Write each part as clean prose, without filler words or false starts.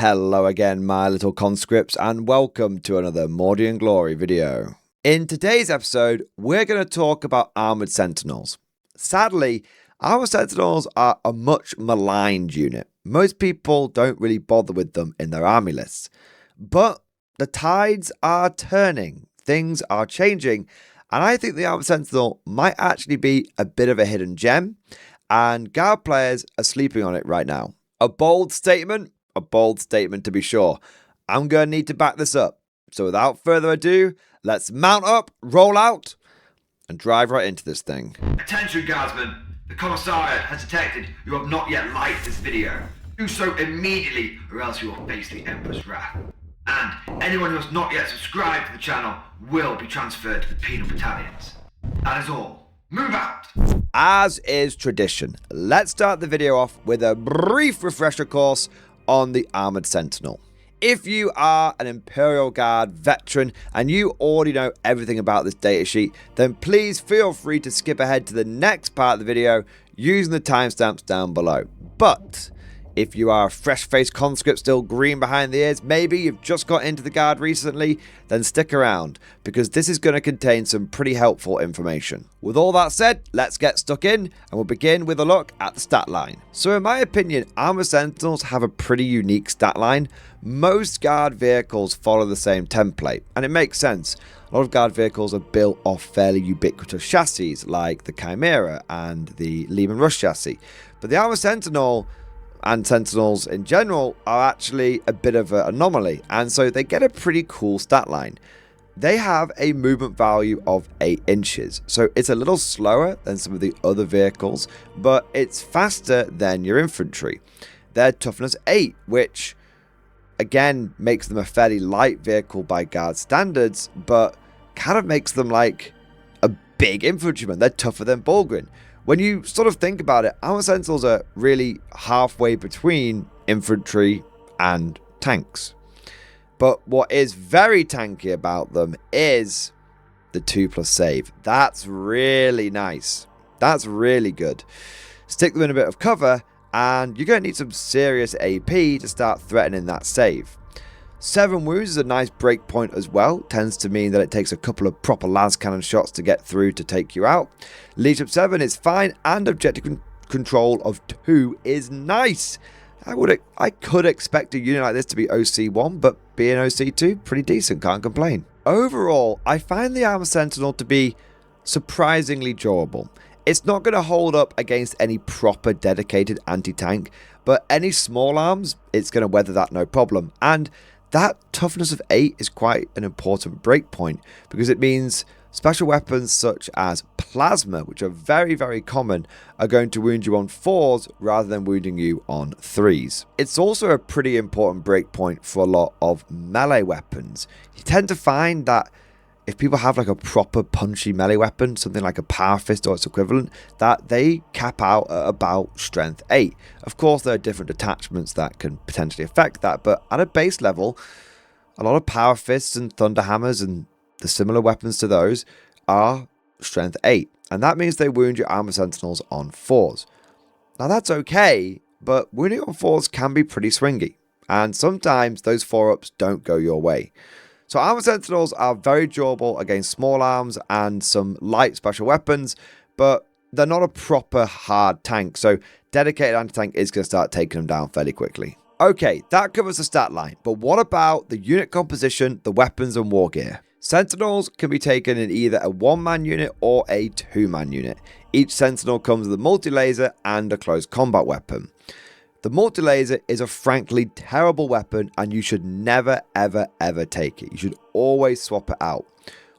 Hello again, my little conscripts, and welcome to another Mordian Glory video. In today's episode, we're going to talk about Armoured Sentinels. Sadly, Armoured Sentinels are a much maligned unit. Most people don't really bother with them in their army lists. But the tides are turning, things are changing, and I think the Armoured Sentinel might actually be a bit of a hidden gem, and Guard players are sleeping on it right now. A bold statement to be sure. I'm going to need to back this up. So without further ado, let's mount up, roll out, and drive right into this thing. Attention Guardsmen, the Commissariat has detected you have not yet liked this video. Do so immediately or else you will face the Emperor's wrath. And anyone who has not yet subscribed to the channel will be transferred to the penal battalions. That is all. Move out! As is tradition, let's start the video off with a brief refresher course on the Armoured Sentinel. If you are an Imperial Guard veteran and you already know everything about this datasheet, then please feel free to skip ahead to the next part of the video using the timestamps down below. But if you are a fresh-faced conscript still green behind the ears, maybe you've just got into the Guard recently, then stick around, because this is going to contain some pretty helpful information. With all that said, let's get stuck in, and we'll begin with a look at the stat line. So in my opinion, Armoured Sentinels have a pretty unique stat line. Most Guard vehicles follow the same template, and it makes sense. A lot of Guard vehicles are built off fairly ubiquitous chassis, like the Chimera and the Lehman Russ chassis. But the Armoured Sentinel and Sentinels in general are actually a bit of an anomaly, and so they get a pretty cool stat line. They have a movement value of 8 inches, so it's a little slower than some of the other vehicles, but it's faster than your infantry. Their toughness 8, which again makes them a fairly light vehicle by Guard standards, but kind of makes them like a big infantryman. They're tougher than Bulgrin. When you sort of think about it, Armoured Sentinels are really halfway between infantry and tanks. But what is very tanky about them is the 2+ save. That's really nice. That's really good. Stick them in a bit of cover, and you're going to need some serious AP to start threatening that save. 7 wounds is a nice break point as well. Tends to mean that it takes a couple of proper las cannon shots to get through to take you out. Leadership 7 is fine, and objective control of 2 is nice. I could expect a unit like this to be OC1, but being OC2, pretty decent, can't complain. Overall, I find the Armoured Sentinel to be surprisingly durable. It's not going to hold up against any proper dedicated anti-tank, but any small arms, it's going to weather that no problem. And that toughness of 8 is quite an important breakpoint, because it means special weapons such as plasma, which are very, very common, are going to wound you on 4s rather than wounding you on 3s. It's also a pretty important breakpoint for a lot of melee weapons. You tend to find that if people have like a proper punchy melee weapon, something like a power fist or its equivalent, that they cap out at about strength 8. Of course, there are different attachments that can potentially affect that, but at a base level, a lot of power fists and thunder hammers and the similar weapons to those are strength 8. And that means they wound your Armoured Sentinels on 4s. Now that's okay, but wounding on 4s can be pretty swingy. And sometimes those 4-ups don't go your way. So Armoured Sentinels are very durable against small arms and some light special weapons, but they're not a proper hard tank, so dedicated anti-tank is going to start taking them down fairly quickly. Okay, that covers the stat line, but what about the unit composition, the weapons and war gear? Sentinels can be taken in either a 1-man unit or a 2-man unit. Each Sentinel comes with a multi-laser and a close combat weapon. The multi-laser is a frankly terrible weapon, and you should never, ever, ever take it. You should always swap it out.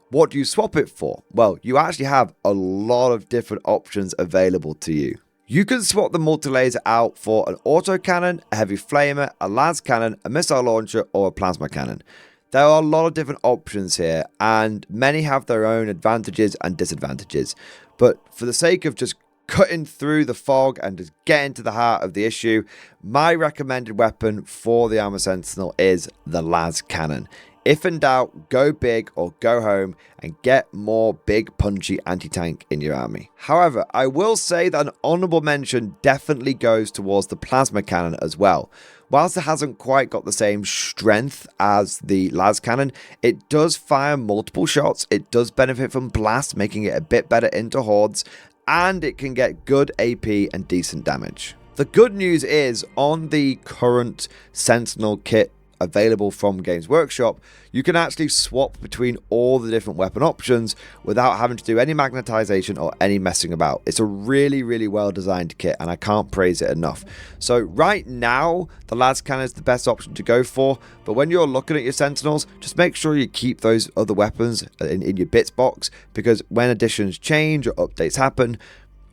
What do you swap it for? Well, you actually have a lot of different options available to you. You can swap the multi-laser out for an autocannon, a heavy flamer, a las cannon, a missile launcher, or a plasma cannon. There are a lot of different options here, and many have their own advantages and disadvantages. But for the sake of just cutting through the fog and just getting to the heart of the issue, my recommended weapon for the Armoured Sentinel is the las cannon. If in doubt, go big or go home and get more big punchy anti-tank in your army. However, I will say that an honourable mention definitely goes towards the plasma cannon as well. Whilst it hasn't quite got the same strength as the las cannon, it does fire multiple shots, it does benefit from blast, making it a bit better into hordes, and it can get good AP and decent damage. The good news is, on the current Sentinel kit available from Games Workshop, you can actually swap between all the different weapon options without having to do any magnetization or any messing about. It's a really, really well designed kit, and I can't praise it enough. So right now, the las cannon is the best option to go for, but when you're looking at your Sentinels, just make sure you keep those other weapons in your bits box, because when additions change or updates happen,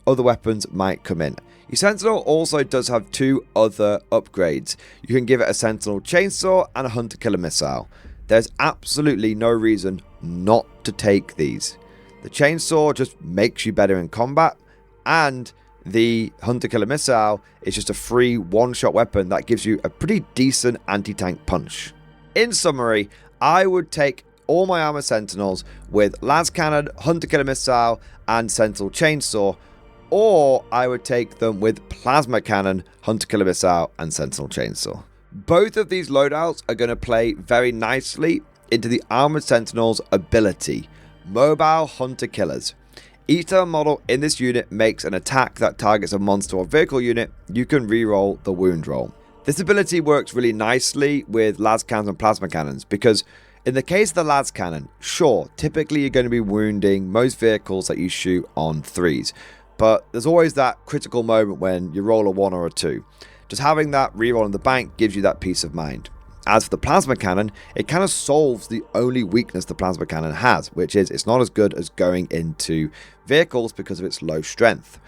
other weapons might come in. Your Sentinel also does have two other upgrades. You can give it a Sentinel Chainsaw and a Hunter Killer Missile. There's absolutely no reason not to take these. The Chainsaw just makes you better in combat, and the Hunter Killer Missile is just a free one-shot weapon that gives you a pretty decent anti-tank punch. In summary, I would take all my Armoured Sentinels with las cannon, Hunter Killer Missile, and Sentinel Chainsaw, or I would take them with Plasma Cannon, Hunter Killer Missile, and Sentinel Chainsaw. Both of these loadouts are going to play very nicely into the Armoured Sentinel's ability, Mobile Hunter Killers. Each time a model in this unit makes an attack that targets a monster or vehicle unit, you can reroll the wound roll. This ability works really nicely with las cannons and plasma cannons, because in the case of the las cannon, sure, typically you're going to be wounding most vehicles that you shoot on 3s. But there's always that critical moment when you roll a 1 or a 2. Just having that reroll in the bank gives you that peace of mind. As for the plasma cannon, it kind of solves the only weakness the plasma cannon has, which is it's not as good as going into vehicles because of its low strength.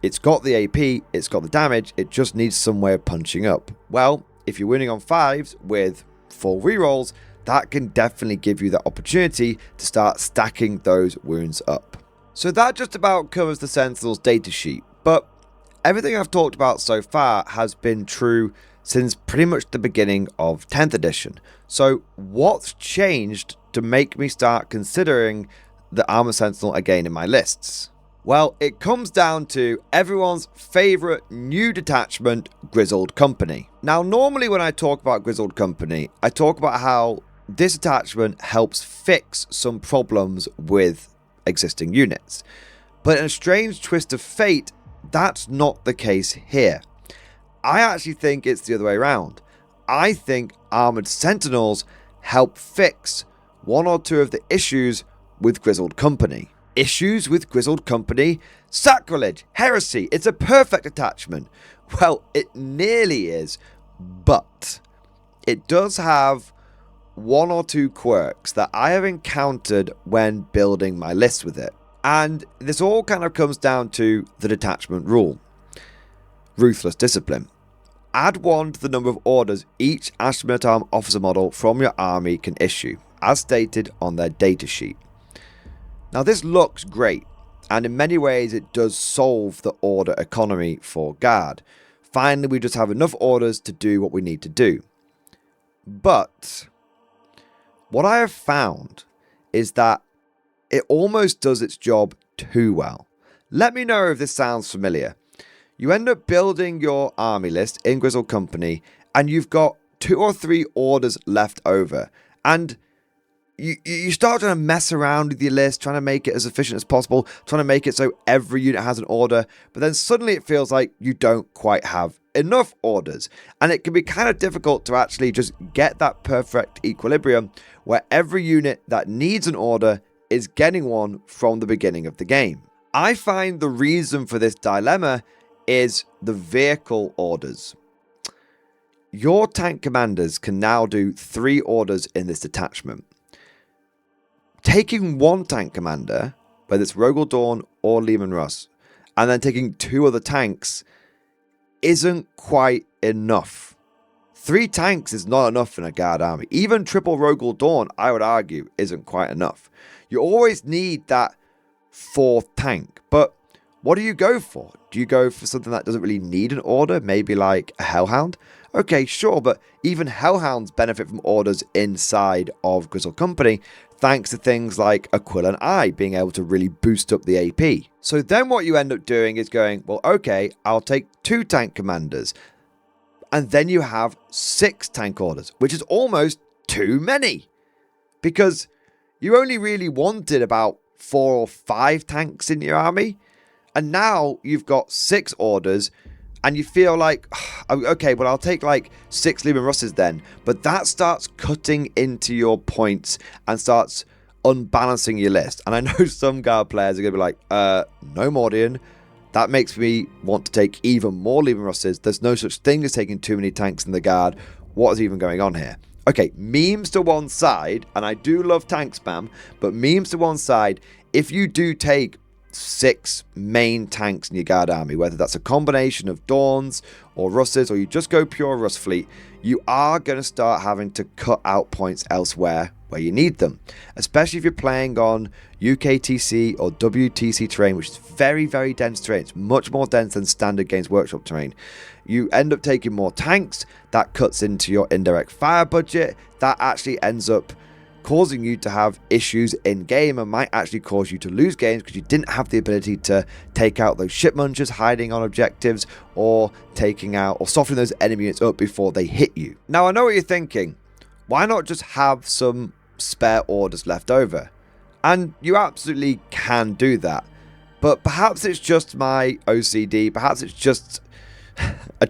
It's got the AP, it's got the damage, it just needs some way of punching up. Well, if you're winning on 5s with full rerolls, that can definitely give you that opportunity to start stacking those wounds up. So that just about covers the Sentinel's datasheet, but everything I've talked about so far has been true since pretty much the beginning of 10th edition. So what's changed to make me start considering the Armoured Sentinel again in my lists? Well, it comes down to everyone's favourite new detachment, Grizzled Company. Now, normally when I talk about Grizzled Company, I talk about how this attachment helps fix some problems with existing units. But in a strange twist of fate, that's not the case here. I actually think it's the other way around. I think Armoured Sentinels help fix one or two of the issues with Grizzled Company. Issues with Grizzled Company? Sacrilege! Heresy! It's a perfect attachment. Well, it nearly is, but it does have one or two quirks that I have encountered when building my list with it. And this all kind of comes down to the detachment rule. Ruthless discipline. Add 1 to the number of orders each Astra Militarum officer model from your army can issue, as stated on their datasheet. Now this looks great, and in many ways it does solve the order economy for Guard. Finally, we just have enough orders to do what we need to do. But what I have found is that it almost does its job too well. Let me know if this sounds familiar. You end up building your army list in Grizzled Company, and you've got 2 or 3 orders left over. And you start trying to mess around with your list, trying to make it as efficient as possible, trying to make it so every unit has an order, but then suddenly it feels like you don't quite have enough orders, and it can be kind of difficult to actually just get that perfect equilibrium where every unit that needs an order is getting one from the beginning of the game. I find the reason for this dilemma is the vehicle orders. Your tank commanders can now do 3 orders in this detachment. Taking one tank commander, whether it's Rogel Dawn or Lehman Russ, and then taking 2 other tanks isn't quite enough. 3 tanks is not enough in a Guard army. Even triple Rogel Dawn, I would argue, isn't quite enough. You always need that 4th tank. But what do you go for? Do you go for something that doesn't really need an order? Maybe like a Hellhound? Okay, sure, but even Hellhounds benefit from orders inside of Grizzled Company, thanks to things like Aquila and I being able to really boost up the AP. So then what you end up doing is going, well, okay, I'll take 2 tank commanders. And then you have 6 tank orders, which is almost too many. Because you only really wanted about 4 or 5 tanks in your army. And now you've got 6 orders. And you feel like, okay, well, I'll take like 6 Leman Russes then. But that starts cutting into your points and starts unbalancing your list. And I know some Guard players are going to be like, no Mordian. That makes me want to take even more Leman Russes. There's no such thing as taking too many tanks in the Guard. What is even going on here? Okay, memes to one side, and I do love tank spam, but memes to one side, if you do take 6 main tanks in your Guard army, whether that's a combination of Dawns or Russes, or you just go pure Russ fleet, you are going to start having to cut out points elsewhere where you need them, especially if you're playing on UKTC or WTC terrain, which is very, very dense terrain. It's much more dense than standard Games Workshop terrain. You end up taking more tanks, that cuts into your indirect fire budget, that actually ends up causing you to have issues in game and might actually cause you to lose games because you didn't have the ability to take out those ship munchers hiding on objectives, or taking out or softening those enemy units up before they hit you. Now I know what you're thinking, why not just have some spare orders left over? And you absolutely can do that, but perhaps it's just my OCD, perhaps it's just a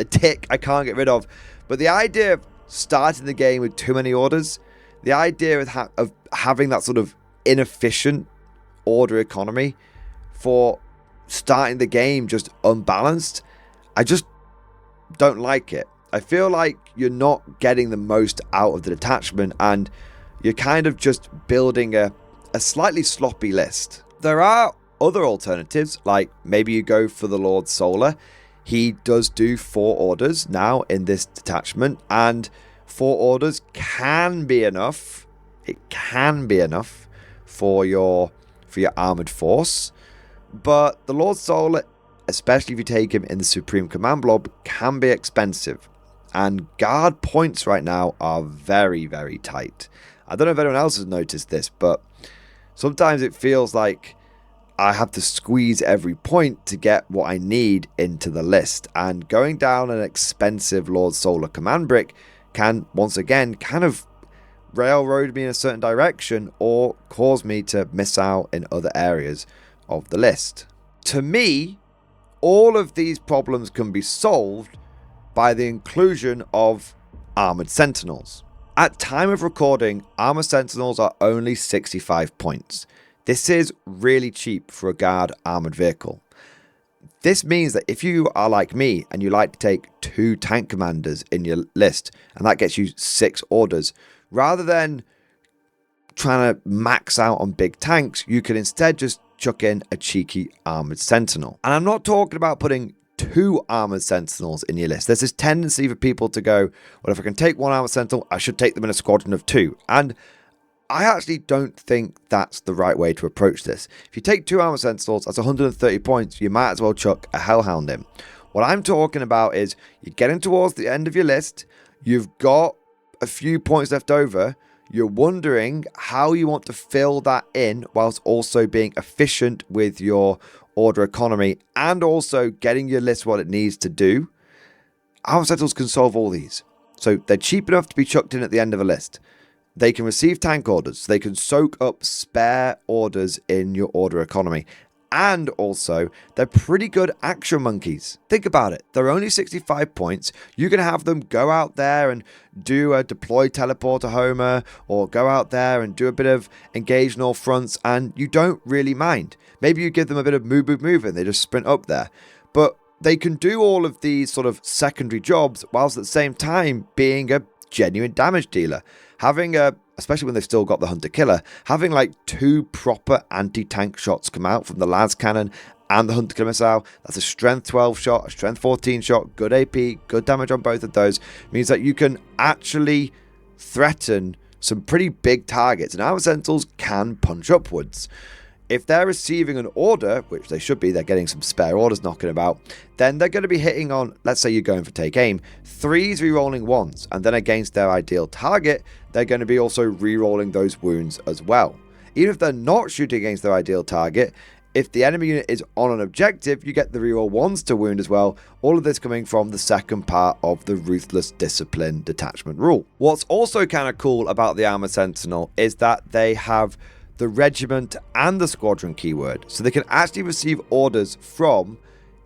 tick I can't get rid of, but the idea of starting the game with too many orders, the idea of having that sort of inefficient order economy for starting the game just unbalanced, I just don't like it. I feel like you're not getting the most out of the detachment and you're kind of just building a slightly sloppy list. There are other alternatives, like maybe you go for the Lord Solar. He does do 4 orders now in this detachment, and 4 orders can be enough. It can be enough for your armored force. But the Lord Solar, especially if you take him in the Supreme Command Blob, can be expensive. And Guard points right now are very, very tight. I don't know if anyone else has noticed this, but sometimes it feels like I have to squeeze every point to get what I need into the list. And going down an expensive Lord Solar command brick can, once again, kind of railroad me in a certain direction or cause me to miss out in other areas of the list. To me, all of these problems can be solved by the inclusion of Armoured Sentinels. At time of recording, Armoured Sentinels are only 65 points. This is really cheap for a Guard armoured vehicle. This means that if you are like me and you like to take 2 tank commanders in your list, and that gets you 6 orders, rather than trying to max out on big tanks, you can instead just chuck in a cheeky Armoured Sentinel. And I'm not talking about putting 2 Armoured Sentinels in your list. There's this tendency for people to go, well, if I can take 1 Armoured Sentinel, I should take them in a squadron of 2. And I actually don't think that's the right way to approach this. If you take 2 Armoured Sentinels, that's 130 points. You might as well chuck a Hellhound in. What I'm talking about is you're getting towards the end of your list. You've got a few points left over. You're wondering how you want to fill that in whilst also being efficient with your order economy and also getting your list what it needs to do. Armoured Sentinels can solve all these. So they're cheap enough to be chucked in at the end of a list. They can receive tank orders, so they can soak up spare orders in your order economy. And also, they're pretty good action monkeys. Think about it. They're only 65 points. You can have them go out there and do a deploy teleporter Homer, or go out there and do a bit of engage in all fronts, and you don't really mind. Maybe you give them a bit of move and they just sprint up there. But they can do all of these sort of secondary jobs whilst at the same time being a genuine damage dealer. Having especially when they've still got the Hunter Killer, having like 2 proper anti-tank shots come out from the Las Cannon and the Hunter Killer missile, that's a strength 12 shot, a strength 14 shot, good AP, good damage on both of those, means that you can actually threaten some pretty big targets, and Armoured Sentinels can punch upwards. if they're receiving an order, which they should be, they're getting some spare orders knocking about, then they're going to be hitting on, let's say you're going for take aim, 3s rerolling 1s, and then against their ideal target, they're going to be also rerolling those wounds as well. Even if they're not shooting against their ideal target, if the enemy unit is on an objective, you get the reroll 1s to wound as well. All of this coming from the second part of the Ruthless Discipline detachment rule. What's also kind of cool about the Armoured Sentinel is that they have the regiment and the squadron keyword. So they can actually receive orders from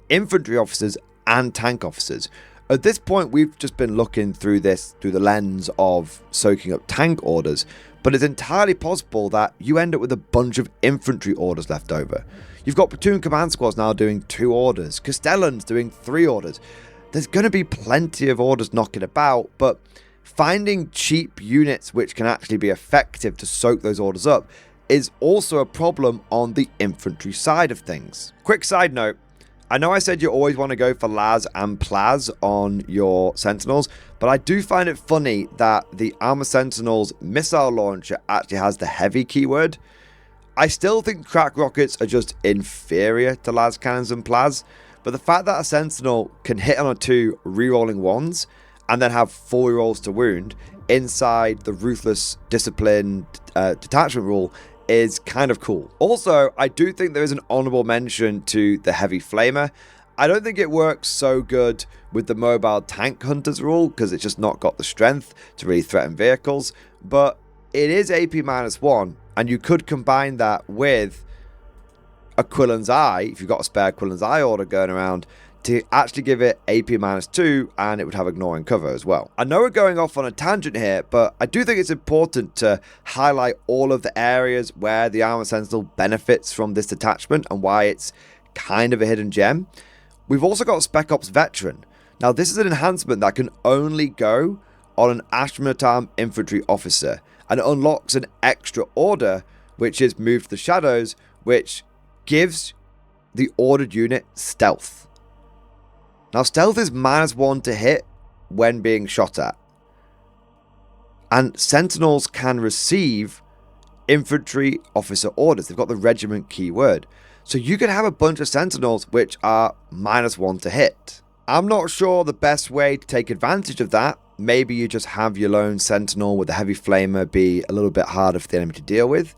infantry officers and tank officers. At this point, we've just been looking through this through the lens of soaking up tank orders, but it's entirely possible that you end up with a bunch of infantry orders left over. You've got platoon command squads now doing 2 orders, Castellans doing 3 orders. There's going to be plenty of orders knocking about, but finding cheap units which can actually be effective to soak those orders up is also a problem on the infantry side of things. Quick side note, I know I said you always want to go for las and plas on your Sentinels, but I do find it funny that the Armoured Sentinels missile launcher actually has the heavy keyword. I still think crack rockets are just inferior to las cannons and plas, but the fact that a Sentinel can hit on a 2 rerolling 1s and then have 4 rerolls to wound inside the Ruthless Discipline detachment rule is kind of cool. Also, I do think there is an honorable mention to the heavy flamer. I don't think it works so good with the mobile tank hunters rule because it's just not got the strength to really threaten vehicles, but it is AP -1, and you could combine that with a Quillen's Eye, if you've got a spare Quillen's Eye order going around, to actually give it AP -2, and it would have ignoring cover as well. I know we're going off on a tangent here, but I do think it's important to highlight all of the areas where the Armoured Sentinel benefits from this detachment and why it's kind of a hidden gem. We've also got Spec Ops Veteran. Now, this is an enhancement that can only go on an Astra Militarum infantry officer, and it unlocks an extra order, which is Move to the Shadows, which gives the ordered unit stealth. Now, stealth is -1 to hit when being shot at. And Sentinels can receive infantry officer orders. They've got the regiment keyword. So you could have a bunch of Sentinels which are -1 to hit. I'm not sure the best way to take advantage of that. Maybe you just have your lone Sentinel with a heavy flamer be a little bit harder for the enemy to deal with.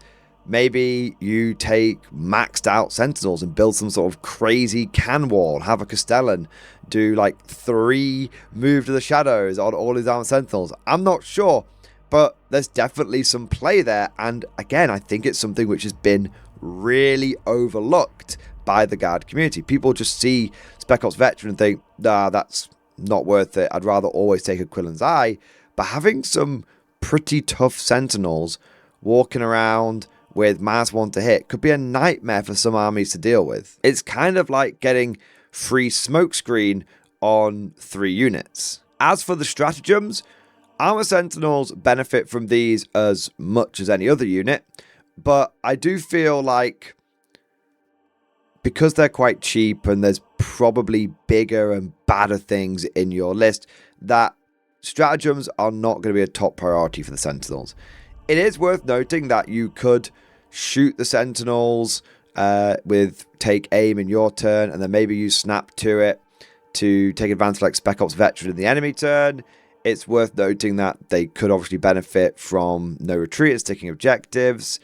Maybe you take maxed out Sentinels and build some sort of crazy can wall. Have a Castellan do like 3 move to the shadows on all his Armoured Sentinels. I'm not sure, but there's definitely some play there. And again, I think it's something which has been really overlooked by the Guard community. People just see Spec Ops Veteran and think, nah, that's not worth it. I'd rather always take a Quillen's Eye. But having some pretty tough Sentinels walking around with -1 to hit could be a nightmare for some armies to deal with. It's kind of like getting free smokescreen on 3 units. As for the stratagems, Armoured Sentinels benefit from these as much as any other unit, but I do feel like because they're quite cheap and there's probably bigger and badder things in your list, that stratagems are not going to be a top priority for the Sentinels. It is worth noting that you could shoot the Sentinels with take aim in your turn, and then maybe use snap to it to take advantage like Spec Ops Veteran in the enemy turn. It's worth noting that they could obviously benefit from no retreat and sticking objectives.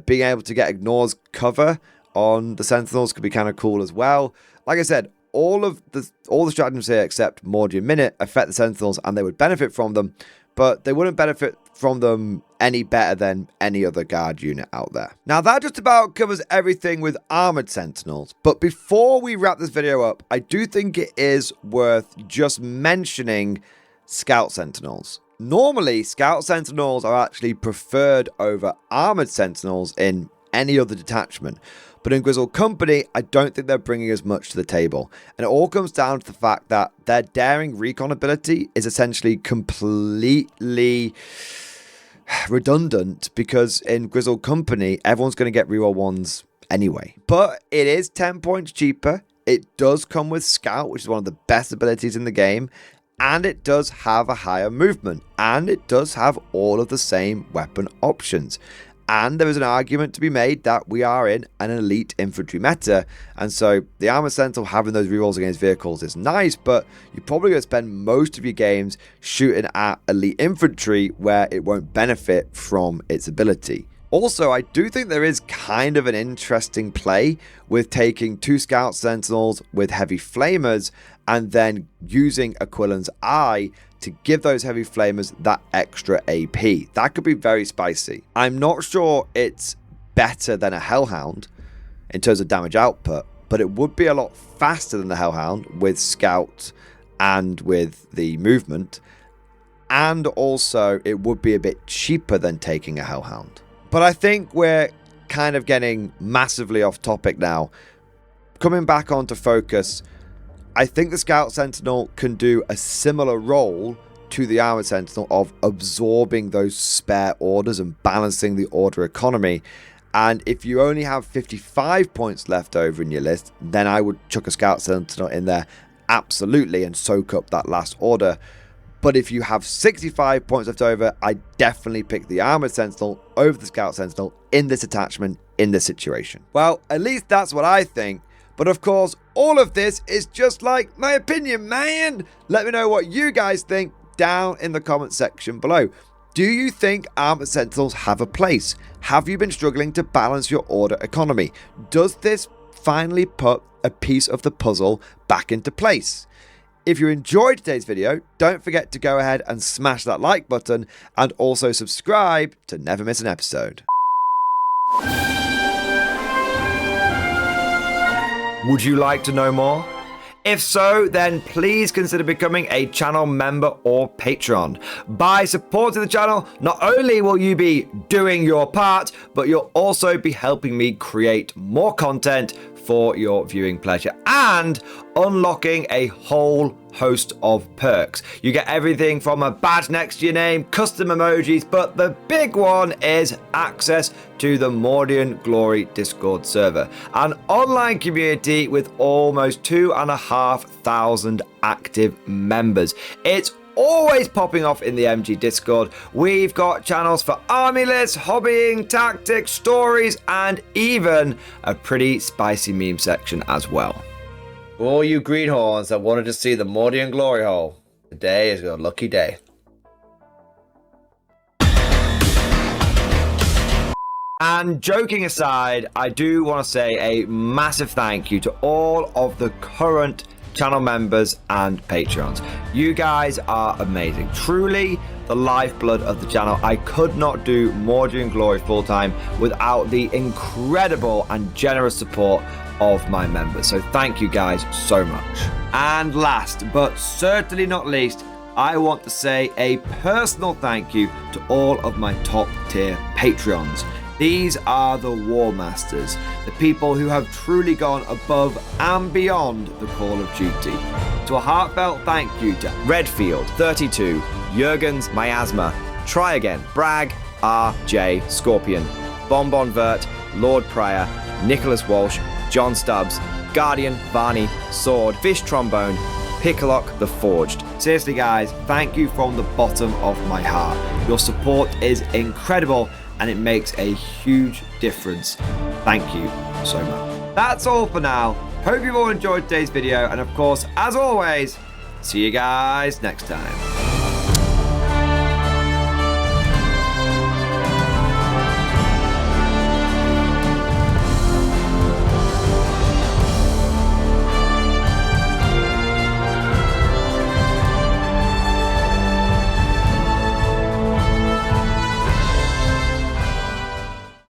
Being able to get ignores cover on the Sentinels could be kind of cool as well. Like I said, all the stratagems here except Mordian Minute affect the Sentinels, and they would benefit from them, but they wouldn't benefit from them any better than any other Guard unit out there. Now, that just about covers everything with Armoured Sentinels, but before we wrap this video up, I do think it is worth just mentioning Scout Sentinels. Normally, Scout Sentinels are actually preferred over Armoured Sentinels in any other detachment, but in Grizzled Company, I don't think they're bringing as much to the table, and it all comes down to the fact that their daring recon ability is essentially completely redundant, because in Grizzled Company, everyone's going to get reroll 1s anyway. But it is 10 points cheaper, it does come with Scout, which is one of the best abilities in the game, and it does have a higher movement, and it does have all of the same weapon options. And there is an argument to be made that we are in an elite infantry meta. And so the Armoured Sentinel having those rerolls against vehicles is nice, but you're probably going to spend most of your games shooting at elite infantry where it won't benefit from its ability. Also, I do think there is kind of an interesting play with taking 2 Scout Sentinels with heavy flamers and then using Aquilon's Eye to give those heavy flamers that extra AP. That could be very spicy. I'm not sure it's better than a Hellhound in terms of damage output, but it would be a lot faster than the Hellhound with Scout and with the movement. And also, it would be a bit cheaper than taking a Hellhound. But I think we're kind of getting massively off topic now. Coming back onto focus, I think the Scout Sentinel can do a similar role to the Armoured Sentinel of absorbing those spare orders and balancing the order economy. And if you only have 55 points left over in your list, then I would chuck a Scout Sentinel in there absolutely and soak up that last order. But if you have 65 points left over, I definitely pick the Armoured Sentinel over the Scout Sentinel in this attachment, in this situation. Well, at least that's what I think. But of course, all of this is just like my opinion, man. Let me know what you guys think down in the comment section below. Do you think Armoured Sentinels have a place? Have you been struggling to balance your order economy? Does this finally put a piece of the puzzle back into place? If you enjoyed today's video, don't forget to go ahead and smash that like button and also subscribe to never miss an episode. Would you like to know more? If so, then please consider becoming a channel member or patron. By supporting the channel, not only will you be doing your part, but you'll also be helping me create more content for your viewing pleasure and unlocking a whole host of perks. You get everything from a badge next to your name, custom emojis, but the big one is access to the Mordian Glory Discord server, an online community with almost 2,500 active members. It's always popping off in the MG Discord. We've got channels for army lists, hobbying, tactics, stories, and even a pretty spicy meme section as well. For all you greenhorns that wanted to see the Mordian glory hole, today is your lucky day. And joking aside, I do want to say a massive thank you to all of the current channel members and patrons. You guys are amazing. Truly the lifeblood of the channel. I could not do Mordian Glory full-time without the incredible and generous support of my members. So thank you guys so much. And last but certainly not least, I want to say a personal thank you to all of my top tier Patreons. These are the War Masters, the people who have truly gone above and beyond the call of duty. So a heartfelt thank you to Redfield, 32, Jurgens, Miasma, Try Again, Bragg, RJ, Scorpion, Bonbon Vert, Lord Pryor, Nicholas Walsh, John Stubbs, Guardian, Varney, Sword, Fish Trombone, Picklock, The Forged. Seriously guys, thank you from the bottom of my heart. Your support is incredible and it makes a huge difference. Thank you so much. That's all for now. Hope you've all enjoyed today's video, and of course, as always, see you guys next time.